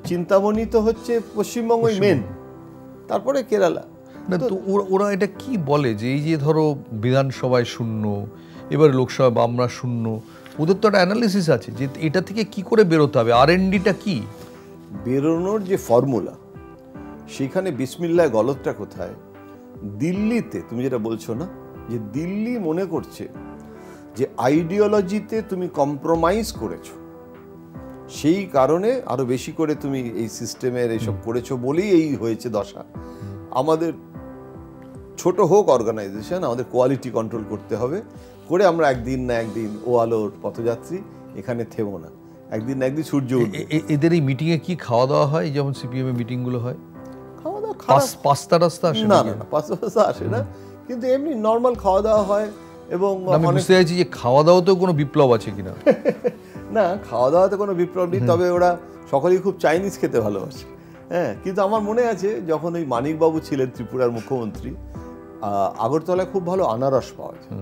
Speaker 2: চিন্তামণি তো হচ্ছে পশ্চিমবঙ্গই মেন, তারপরে কেরালা।
Speaker 1: না তো ওরা এটা কি বলে যে এই যে ধরো বিধানসভায় শূন্য, এবার লোকসভায় বামরা শূন্য, ওদের তো একটা অ্যানালিসিস আছে যে এটা থেকে কি করে বেরোতে হবে, R&Dটা কি
Speaker 2: বেরোনোর যে ফর্মুলা, সেখানে বিসমিল্লাহ গলতটা কোথায়? দিল্লিতে তুমি যেটা বলছো না, যে দিল্লি মনে করছে যে আইডিওলজিতে তুমি কম্প্রোমাইজ করেছো, সেই কারণে আরো বেশি করে তুমি এই সিস্টেমের এইসব করেছো বলেই এই হয়েছে দশা। আমাদের ছোট হোক অর্গানাইজেশন, আমাদের কোয়ালিটি কন্ট্রোল করতে হবে, করে আমরা একদিন না একদিন ও আলোর পথযাত্রী, এখানে থেমো না, একদিন না একদিন সূর্য উঠবে।
Speaker 1: এদের এই মিটিংয়ে কি খাওয়া দাওয়া হয়? যেমন সিপিএম এর মিটিং গুলো হয়,
Speaker 2: খাওয়া দাওয়া
Speaker 1: পাস্তা টাস্তা আসে
Speaker 2: না? না, পাস্তা টাস্তা আসে না, কিন্তু এমনি নর্মাল খাওয়া দাওয়া হয়। এবং
Speaker 1: আমি বুঝতে চাইছি যে খাওয়া দাওয়াতেও কোনো বিপ্লব আছে কিনা।
Speaker 2: না, খাওয়া দাওয়াতে কোনো বিপ্লব নেই, তবে ওরা সকলেই খুব চাইনিজ খেতে ভালোবাসে। হ্যাঁ, কিন্তু আমার মনে আছে যখন ওই মানিকবাবু ছিলেন ত্রিপুরার মুখ্যমন্ত্রী, আগরতলায় খুব ভালো আনারস পাওয়া যায়,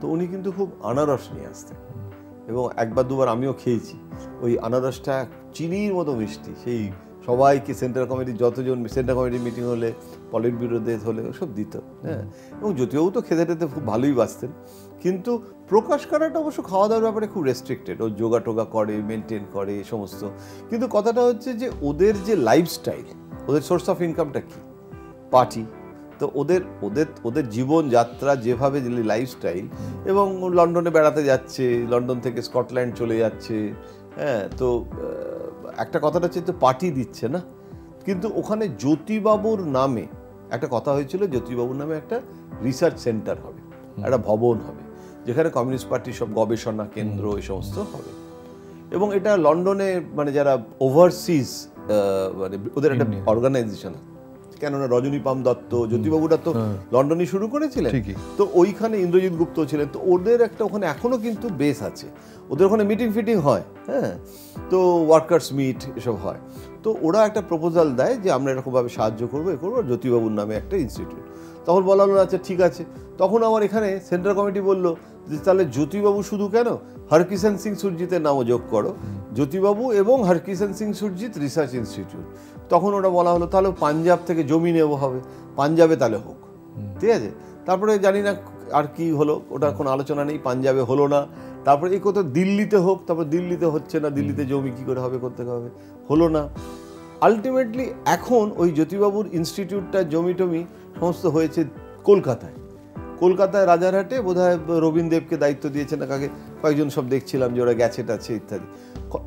Speaker 2: তো উনি কিন্তু খুব আনারস নিয়ে আসতেন, এবং একবার দুবার আমিও খেয়েছি। ওই আনারসটা চিনির মতো মিষ্টি, সেই সবাইকে সেন্ট্রাল কমিটির যতজন সেন্ট্রাল কমিটির মিটিং হলে, পলিট ব্যুরোতে হলে সব দিত। হ্যাঁ, এবং জ্যোতিবাবু তো খেতে টেতে খুব ভালোই বাঁচতেন। কিন্তু প্রকাশ কারাটা অবশ্য খাওয়া দাওয়ার ব্যাপারে খুব রেস্ট্রিক্টেড, ও যোগা টোগা করে, মেনটেন করে এই সমস্ত। কিন্তু কথাটা হচ্ছে যে ওদের যে লাইফস্টাইল, ওদের সোর্স অফ ইনকামটা কি? পার্টি। তো ওদের ওদের ওদের জীবনযাত্রা যেভাবে লাইফস্টাইল, এবং লন্ডনে বেড়াতে যাচ্ছে, লন্ডন থেকে স্কটল্যান্ড চলে যাচ্ছে। হ্যাঁ, তো একটা কথাটা হচ্ছে তো পার্টি দিচ্ছে না, কিন্তু ওখানে জ্যোতিবাবুর নামে একটা কথা হয়েছিল, জ্যোতিবাবুর নামে একটা রিসার্চ সেন্টার হবে, একটা ভবন হবে, যেখানে কমিউনিস্ট পার্টির সব গবেষণা কেন্দ্র এই সমস্ত হবে। এবং এটা লন্ডনে, মানে যারা ওভারসিজ, মানে ওদের একটা অর্গানাইজেশন, কেননা রজনীপাম দত্ত, জ্যোতিবাবুরা তো লন্ডনে শুরু করেছিলেন, তো ওইখানে ইন্দ্রজিৎ গুপ্ত ছিলেন, তো ওদের একটা ওখানে এখনো কিন্তু বেস আছে, ওদের ওখানে মিটিং ফিটিং হয়। হ্যাঁ, তো ওয়ার্কার্স মিট এসব হয়। তো ওরা একটা প্রপোজাল দেয় যে আমরা এরকমভাবে সাহায্য করবো, এ করবো, জ্যোতিবাবুর নামে একটা ইনস্টিটিউট। তখন বলা হলো আচ্ছা ঠিক আছে। তখন আমার এখানে সেন্ট্রাল কমিটি বললো যে তাহলে জ্যোতিবাবু শুধু কেন, হরকিষাণ সিং সুরজিতের নামও যোগ করো, জ্যোতিবাবু এবং হরকিষাণ সিং সুরজিৎ রিসার্চ ইনস্টিটিউট। তখন ওটা বলা হলো তাহলে পাঞ্জাব থেকে জমি নেব হবে, পাঞ্জাবে তাহলে হোক, ঠিক আছে। তারপরে জানি না আর কি হলো, ওটা কোনো আলোচনা নেই, পাঞ্জাবে হলো না। তারপরে এই কোথাও দিল্লিতে হোক, তারপর দিল্লিতে হচ্ছে না, দিল্লিতে জমি কী করে হবে, করতে হবে, হলো না। আলটিমেটলি এখন ওই জ্যোতিবাবুর ইনস্টিটিউটটা জমি টমি সমস্ত হয়েছে কলকাতায়। কলকাতায় রাজারহাটে বোধহয় রবীন দেবকে দায়িত্ব দিয়েছে না কাকে, কয়েকজন সব দেখছিলাম যে ওরা গেছে টাছে ইত্যাদি।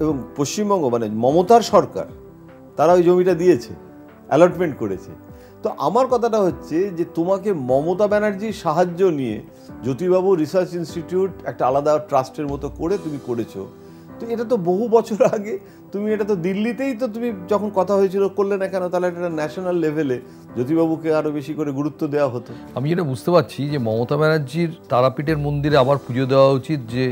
Speaker 2: এবং পশ্চিমবঙ্গ মানে মমতার সরকার, তারা ওই জমিটা দিয়েছে, অ্যালটমেন্ট করেছে। তো আমার কথাটা হচ্ছে যে তোমাকে মমতা ব্যানার্জির সাহায্য নিয়ে জ্যোতিবাবু রিসার্চ ইনস্টিটিউট একটা আলাদা ট্রাস্টের মতো করে তুমি করেছো, তো এটা তো বহু বছর আগে তুমি এটা তো দিল্লিতেই তো তুমি যখন কথা হয়েছিল করলে না কেন? তাহলে এটা ন্যাশনাল লেভেলে জ্যোতিবাবুকে আরো বেশি করে গুরুত্ব দেওয়া হতো।
Speaker 1: আমি যেটা বুঝতে পারছি যে মমতা ব্যানার্জির তারাপীঠের মন্দিরে আবার পুজো দেওয়া উচিত, যে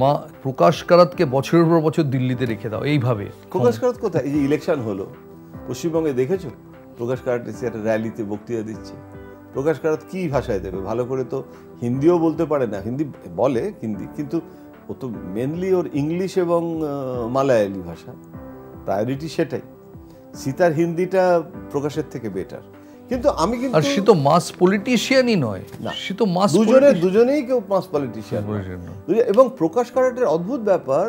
Speaker 1: মা প্রকাশ কারাতকে বছরের পর বছর দিল্লিতে রেখে দাও এইভাবে।
Speaker 2: প্রকাশ কারাত কোথায়? এই যে ইলেকশন হলো পশ্চিমবঙ্গে দেখেছো, প্রকাশ কারাত এসে একটা র্যালিতে বক্তৃতা দিচ্ছে। প্রকাশ কারাত কি ভাষায় দেবে? ভালো করে তো হিন্দিও বলতে পারে না, হিন্দি বলে হিন্দি, কিন্তু ও তো মেনলি ওর ইংলিশ এবং মালায়ালি ভাষা প্রায়োরিটি, সেটাই। সীতার হিন্দিটা প্রকাশের থেকে বেটার। কিন্তু আমি কিন্তু,
Speaker 1: আর সে তো মাস পলিটিশিয়ানই নয়, সে তো মাস
Speaker 2: দুজনেই কেউ মাস পলিটিশিয়ান। এবং প্রকাশ কারাটের অদ্ভুত ব্যাপার,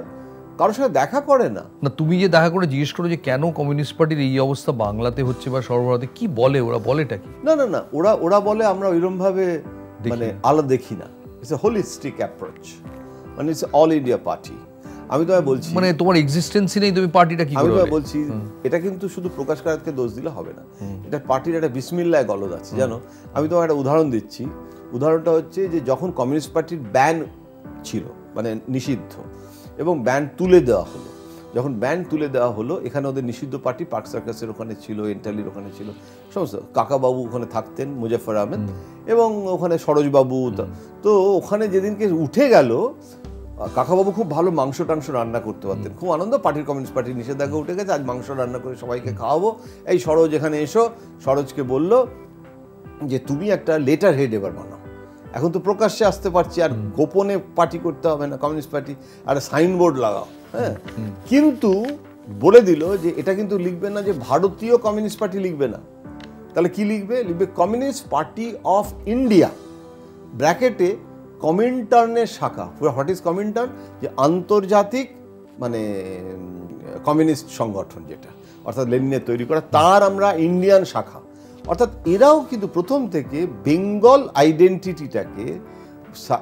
Speaker 2: কারোর সাথে দেখা করে না।
Speaker 1: না, তুমি যে দেখা করে জিজ্ঞেস করো যে কেন কমিউনিস্ট পার্টির এই অবস্থা বাংলাতে হচ্ছে বা সর্বভারতে, কি বলে ওরা, বলেটা কি?
Speaker 2: না না না, ওরা বলে আমরা ওইরকম ভাবে মানে আলাদা দেখি না। ইটস এ হোলিস্টিক অ্যাপ্রোচ, মানে ইটস অল ইন্ডিয়া পার্টি। আমি তোমায় বলছি,
Speaker 1: মানে তোমার এক্সিস্টেন্সই নেই, তুমি পার্টিটা কি
Speaker 2: আমি
Speaker 1: করে?
Speaker 2: তোমায় বলছি, এটা কিন্তু শুধু প্রকাশ কারাতকে দোষ দিলে হবে না, এটা পার্টির একটা বিসমিল্লাহ গলদ আছে, জানো। আমি তোমায় একটা উদাহরণ দিচ্ছি। উদাহরণটা হচ্ছে যে যখন কমিউনিস্ট পার্টির ব্যান ছিল, মানে নিষিদ্ধ, এবং ব্যান তুলে দেওয়া হলো, যখন ব্যান তুলে দেওয়া হলো, এখানে ওদের নিষিদ্ধ পার্টি পার্ক সার্কাসের ওখানে ছিল, এন্টালির ওখানে ছিল, সমস্ত কাকাবাবু ওখানে থাকতেন, মুজাফর আহমেদ, এবং ওখানে সরোজবাবু। তো ওখানে যেদিনকে উঠে গেল, কাকাবাবু খুব ভালো মাংস টাংস রান্না করতে পারতেন, খুব আনন্দ, পার্টির কমিউনিস্ট পার্টির নিষেধাজ্ঞা উঠে গেছে, আজ মাংস রান্না করে সবাইকে খাওয়াবো, এই সরোজ এখানে এসো। সরোজকে বলল যে তুমি একটা লেটার হেড এবার বানাও, এখন তো প্রকাশ্যে আসতে পারছি, আর গোপনে পার্টি করতে হবে না, কমিউনিস্ট পার্টি, আর সাইনবোর্ড লাগাও। হ্যাঁ, কিন্তু বলে দিল যে এটা কিন্তু লিখবে না যে ভারতীয় কমিউনিস্ট পার্টি, লিখবে না, তাহলে কি লিখবে? লিখবে কমিউনিস্ট পার্টি অফ ইন্ডিয়া, ব্র্যাকেটে কমিনটার্নের শাখা। What is Comintern? যে আন্তর্জাতিক মানে কমিউনিস্ট সংগঠন, যেটা অর্থাৎ লেনিনের তৈরি করা, তার আমরা ইন্ডিয়ান শাখা। অর্থাৎ এরাও কিন্তু প্রথম থেকে বেঙ্গল আইডেন্টিটিটাকে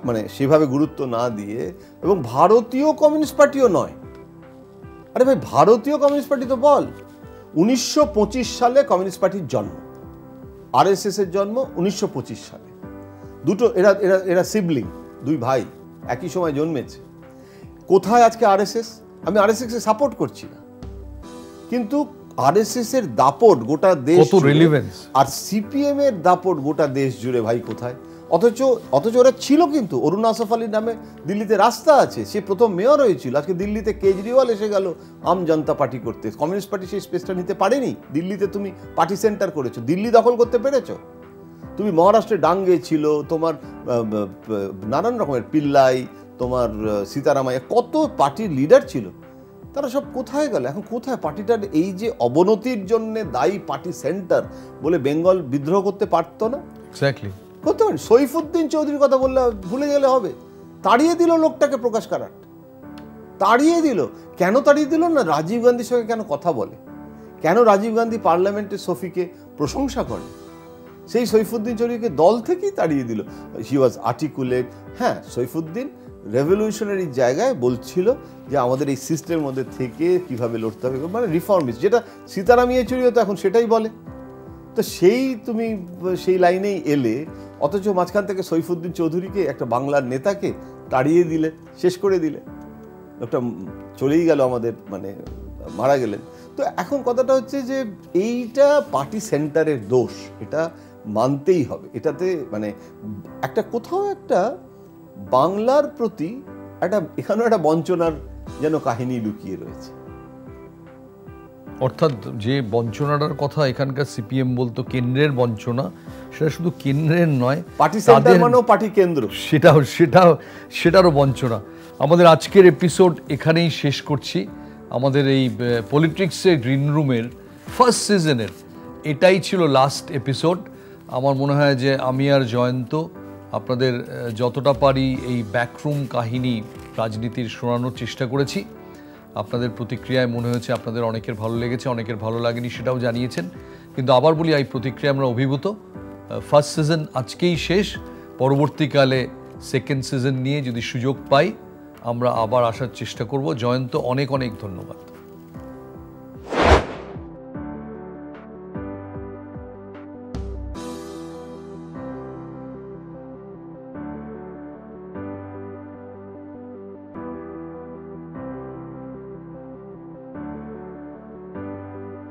Speaker 2: মানে সেভাবে গুরুত্ব না দিয়ে, এবং ভারতীয় কমিউনিস্ট পার্টিও নয়। আরে ভাই, ভারতীয় কমিউনিস্ট পার্টি তো বল, 1925 সালে কমিউনিস্ট পার্টির জন্ম, আরএসএস এর জন্ম 1925 সালে। দুটো এরা এরা এরা সিবলিং, দুই ভাই একই সময় জন্মেছে। কোথায় আজকে আরএসএস? আমি আরএসএস কে সাপোর্ট করছি না, কিন্তু আরএসএস এর দাপট গোটা দেশ, আর সিপিএম এর দাপট গোটা দেশ জুড়ে, ভাই কোথায়? অথচ ওরা ছিল, কিন্তু অরুণ আসফ আলীর নামে দিল্লিতে রাস্তা আছে, সে প্রথম মেয়র হয়েছিল। আজকে দিল্লিতে কেজরিওয়াল এসে গেল আম জনতা পার্টি করতে, কমিউনিস্ট পার্টি সেই স্পেসটা নিতে পারেনি। দিল্লিতে তুমি পার্টি সেন্টার করেছো, দিল্লি দখল করতে পেরেছো। তুমি মহারাষ্ট্রে ডাঙ্গে ছিল, তোমার নানান রকমের পিল্লাই, তোমার সীতারামাইয়া, কত পার্টির লিডার ছিল, তারা সব কোথায় গেল? এখন কোথায়? পার্টিটার এই যে অবনতির জন্য দায়ী পার্টি সেন্টার বলে বেঙ্গল বিদ্রোহ করতে পারতো না?
Speaker 1: এক্স্যাক্টলি
Speaker 2: করতে পারি। সৈফুদ্দিন চৌধুরীর কথা বললে ভুলে গেলে হবে? তাড়িয়ে দিল লোকটাকে প্রকাশ কারাট, তাড়িয়ে দিল। কেন তাড়িয়ে দিল না? রাজীব গান্ধীর সঙ্গে কেন কথা বলে, কেন রাজীব গান্ধী পার্লামেন্টে সফিকে প্রশংসা করে, সেই সৈফুদ্দিন চৌধুরীকে দল থেকেই তাড়িয়ে দিল। হি ওয়াজ আর্টিকুলেট। হ্যাঁ, সৈফুদ্দিন রেভলিউশনারি জায়গায় বলছিল যে আমাদের এই সিস্টেমের মধ্যে থেকে কিভাবে লড়তে হবে, মানে রিফর্মিস্ট, যেটা সীতারাম ইয়েচুরিও তো এখন সেটাই বলে। তো তুমি সেই লাইনেই এলে, অথচ মাঝখান থেকে সৈফুদ্দিন চৌধুরীকে, একটা বাংলার নেতাকে তাড়িয়ে দিলে, শেষ করে দিলে। লোকটা চলেই গেল আমাদের, মানে মারা গেলেন। তো এখন কথাটা হচ্ছে যে এইটা পার্টি সেন্টারের দোষ, এটা মানতেই হবে। এটাতে মানে একটা কোথাও একটা বাংলার প্রতি এখানেও একটা বঞ্চনার যেন কাহিনী লুকিয়ে রয়েছে।
Speaker 1: অর্থাৎ যে বঞ্চনাটার কথা এখানকার সিপিএম বলতো কেন্দ্রের বঞ্চনা, সেটা শুধু কেন্দ্রের নয়,
Speaker 2: পার্টি সেন্টার মানেও পার্টি কেন্দ্র,
Speaker 1: সেটারও বঞ্চনা। আমাদের আজকের এপিসোড এখানেই শেষ করছি। আমাদের এই পলিটিক্সের গ্রিন রুমের ফার্স্ট সিজনের এটাই ছিল লাস্ট এপিসোড। আমার মনে হয় যে আমি আর জয়ন্ত আপনাদের যতটা পারি এই ব্যাকরুম কাহিনী রাজনীতির শোনানোর চেষ্টা করেছি। আপনাদের প্রতিক্রিয়ায় মনে হয়েছে আপনাদের অনেকের ভালো লেগেছে, অনেকের ভালো লাগেনি সেটাও জানিয়েছেন। কিন্তু আবার বলি, এই প্রতিক্রিয়া আমরা অভিভূত। ফার্স্ট সিজন আজকেই শেষ, পরবর্তীকালে সেকেন্ড সিজন নিয়ে যদি সুযোগ পাই আমরা আবার আসার চেষ্টা করব। জয়ন্ত, অনেক অনেক ধন্যবাদ।